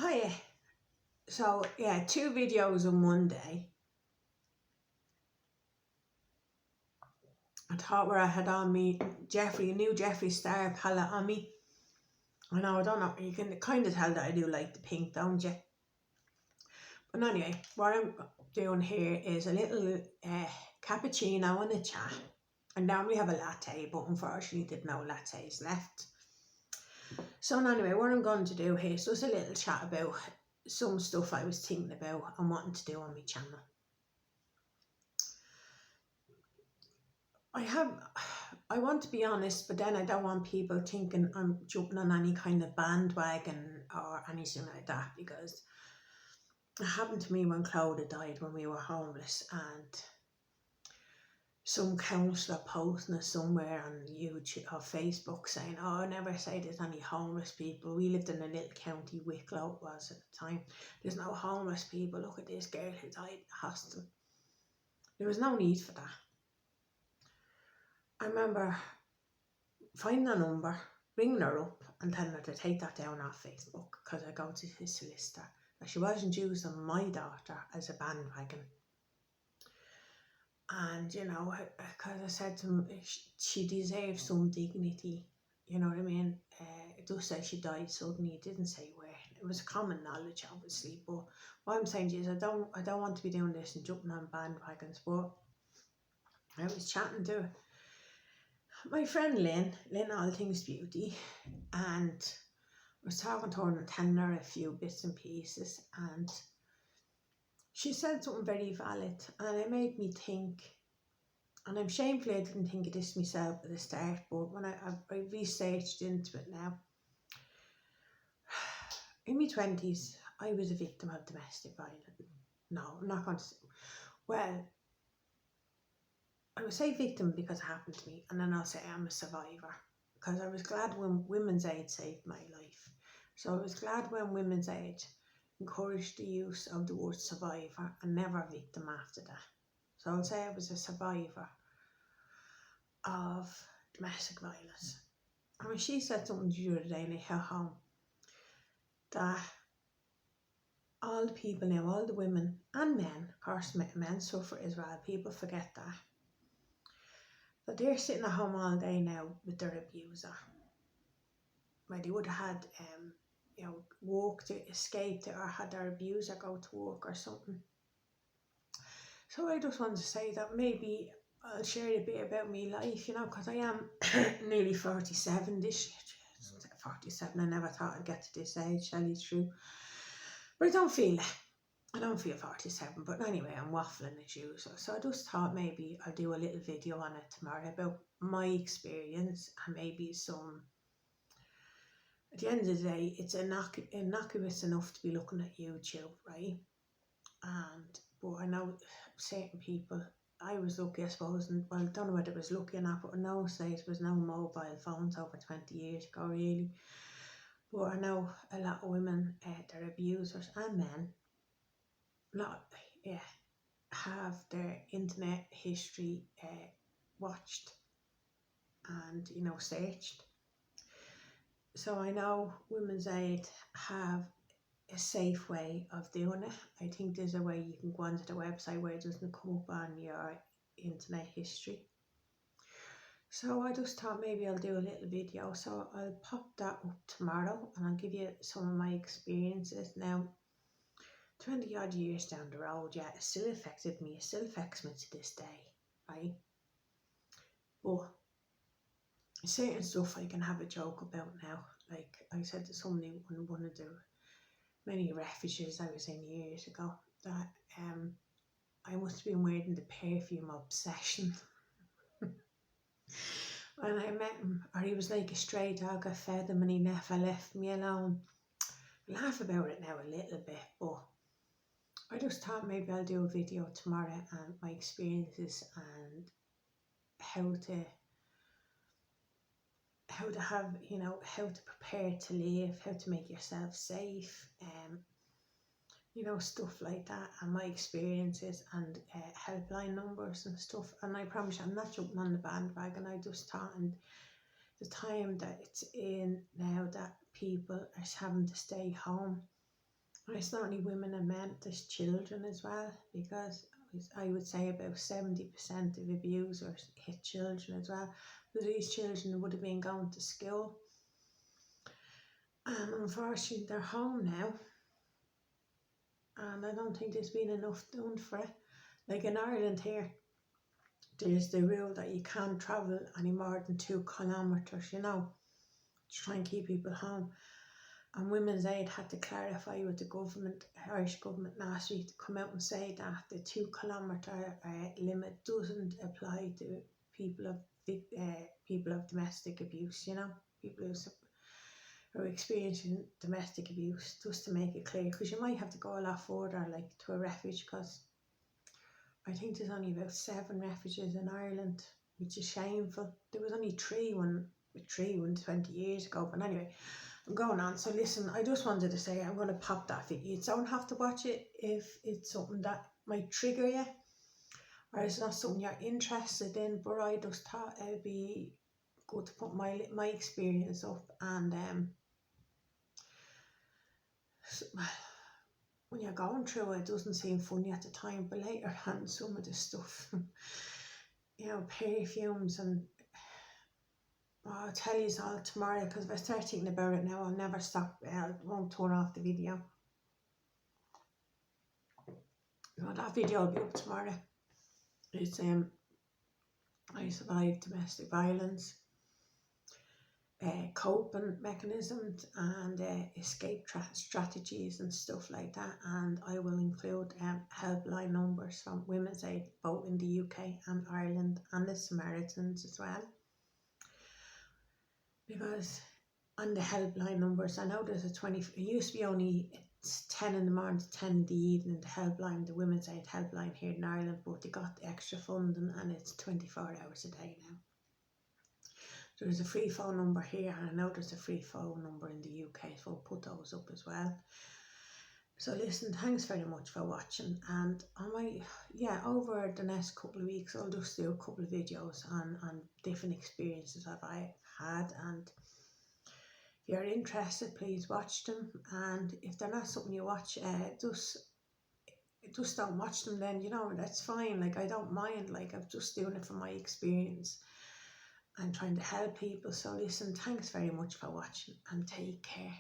Hi. So yeah, two videos on one day. I thought where I had on me Jeffrey, new Jeffree Star palette on me. I don't know, you can kind of tell that I do like the pink, don't you? But anyway, what I'm doing here is a little cappuccino and a chat. And now we have a latte, but unfortunately there's no lattes left. So anyway, what I'm going to do here is just a little chat about some stuff I was thinking about and wanting to do on my channel. I want to be honest, but then I don't want people thinking I'm jumping on any kind of bandwagon or anything like that, because it happened to me when Clodagh died when we were homeless, and some councillor posting it somewhere on YouTube or Facebook saying, oh, I never say there's any homeless people. We lived in a little county, Wicklow it was at the time. There's no homeless people. Look at this girl who died in the hostel. There was no need for that. I remember finding a number, ringing her up and telling her to take that down off Facebook because I go to his solicitor, that she wasn't using my daughter as a bandwagon. And, because I said to him, she deserves some dignity, you know what I mean? It does say she died suddenly, it didn't say where. It was common knowledge, obviously, but what I'm saying is I don't want to be doing this and jumping on bandwagons, but I was chatting to my friend Lynn All Things Beauty, and I was talking to her and telling her a few bits and pieces, and she said something very valid, and it made me think, and I'm shameful I didn't think of this myself at the start, but when I researched into it now, in my 20s, I was a victim of domestic violence. No, I'm not going to say, well, I would say victim because it happened to me, and then I'll say I'm a survivor, because I was glad when Women's Aid saved my life. So I was glad when Women's Aid encouraged the use of the word survivor and never victim after that. So I'll say I was a survivor of domestic violence. I mean, she said something the other day in her home, that all the people now, all the women and men, of course men suffer as well, people forget that they're sitting at home all day now with their abuser. Where they would have had walk to escape it, or had their abuser go to work or something. So I just wanted to say that maybe I'll share a bit about my life, because I am nearly 47 this year. 47, I never thought I'd get to this age, tell you the truth. But I don't feel 47, but anyway, I'm waffling as usual. So I just thought maybe I'll do a little video on it tomorrow about my experience, and maybe some, at the end of the day, it's innocuous enough to be looking at YouTube, right? But I know certain people, I was lucky, I suppose, and well, I don't know whether it was lucky or not, but in those days there was no mobile phones over 20 years ago, really. But I know a lot of women, they're abusers, and men, have their internet history watched and, searched. So I know Women's Aid have a safe way of doing it. I think there's a way you can go onto the website where it doesn't come up on your internet history. So I just thought maybe I'll do a little video. So I'll pop that up tomorrow and I'll give you some of my experiences. Now, 20 odd years down the road, yeah, it still affected me. It still affects me to this day, right? But certain stuff I can have a joke about now. Like I said to somebody on one of the many refuges I was in years ago, that I must have been wearing the perfume obsession. When I met him, or he was like a stray dog, I fed him and he never left me alone. I laugh about it now a little bit, but I just thought maybe I'll do a video tomorrow and my experiences and how to have, how to prepare to live, how to make yourself safe, stuff like that, and my experiences, and helpline numbers and stuff. And I promise you, I'm not jumping on the bandwagon. I just thought, in the time that it's in now, that people are having to stay home, And it's not only women and men, there's children as well, because I would say about 70% of abusers hit children as well. But these children would have been going to school, and unfortunately they're home now, and I don't think there's been enough done for it. Like in Ireland here, there's the rule that you can't travel any more than 2 kilometres, you know, to try and keep people home. And Women's Aid had to clarify with the government, Irish government last week, to come out and say that the 2 kilometre limit doesn't apply to people of domestic abuse, you know, people who are experiencing domestic abuse, just to make it clear, because you might have to go a lot further, like to a refuge, because I think there's only about 7 refuges in Ireland, which is shameful. There was only 3 20 years ago, but anyway, I'm going on. So listen, I just wanted to say I'm going to pop that video. You don't have to watch it if it's something that might trigger you, or it's not something you're interested in, but I just thought it would be good to put my experience up. And when you're going through it, it doesn't seem funny at the time, but later on, some of the stuff, you know, perfumes and I'll tell you all tomorrow, because if I start thinking about it now, I'll never stop. I won't turn off the video. No, that video will be up tomorrow. It's I survived domestic violence, coping mechanisms, and escape strategies and stuff like that. And I will include helpline numbers from Women's Aid, both in the UK and Ireland, and the Samaritans as well. Because on the helpline numbers, I know there's it used to be only, it's 10 in the morning to 10 in the evening, the helpline, the Women's Aid helpline here in Ireland, but they got the extra funding and it's 24 hours a day now. So there's a free phone number here, and I know there's a free phone number in the UK, so we'll put those up as well. So listen, thanks very much for watching, and over the next couple of weeks I'll just do a couple of videos on different experiences I've had, and if you're interested, please watch them. And if they're not something you watch, just don't watch them then, you know, that's fine. Like, I don't mind, like, I'm just doing it from my experience and trying to help people. So listen, thanks very much for watching, and take care.